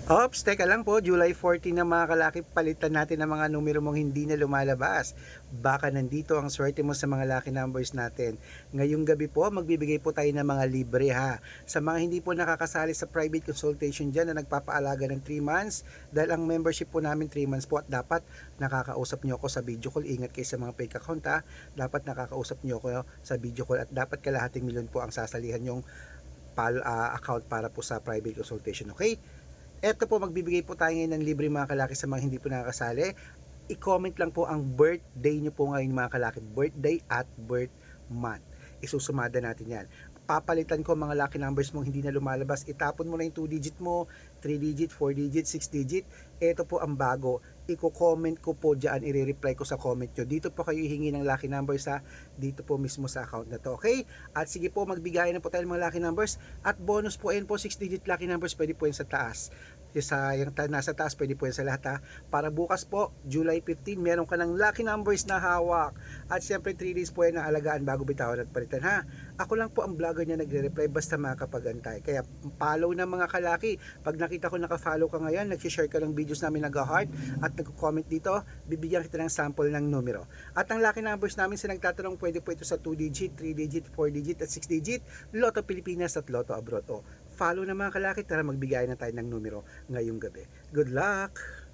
Ops, teka lang po, July 14 na mga kalaki, palitan natin ang mga numero mong hindi na lumalabas. Baka nandito ang swerte mo sa mga lucky numbers natin. Ngayong gabi po, magbibigay po tayo ng mga libre ha. Sa mga hindi po nakakasali sa private consultation dyan na nagpapaalaga ng 3 months, dahil ang membership po namin 3 months po at dapat nakakausap nyo ako sa video call. Ingat kayo sa mga fake account ha. Dapat nakakausap nyo ako sa video call at dapat kalahating milyon po ang sasalihan yung account para po sa private consultation, okay? Eto po, magbibigay po tayo ngayon ng libre mga kalaki sa mga hindi po nakakasali. I-comment lang po ang birthday nyo po ngayon mga kalaki. Birthday at birth month. Isusumada natin yan. Papalitan ko mga lucky numbers mong hindi na lumalabas. Itapon mo na yung 2 digit mo, 3 digit, 4 digit, 6 digit. Ito po ang bago. Iko-comment ko po dyan, i-reply ko sa comment nyo. Dito po kayo hihingi ng lucky numbers ha. Dito po mismo sa account na to. Okay? At sige po, magbigay na po tayo ng mga lucky numbers. At bonus po yan po, 6 digit lucky numbers. Pwede po yan sa taas. Yung nasa taas, pwede po yan sa lahat ha. Para bukas po, July 15, meron ka ng lucky numbers na hawak. At syempre 3 days po yan na alagaan bago bitawan at palitan ha. Ako lang po ang vlogger niya nagre-reply basta makakapag-antay. Kaya follow na mga kalaki. Pag nakita ko naka-follow ka ngayon, nag-share ka ng videos namin nag-heart at nag-comment dito, bibigyan kita ng sample ng numero. At ang lucky numbers namin sa nagtatanong, pwede po ito sa 2 digit, 3 digit, 4 digit at 6 digit, Lotto Pilipinas at Lotto Abroad. Follow na mga kalaki, tara magbigay na tayo ng numero ngayong gabi. Good luck!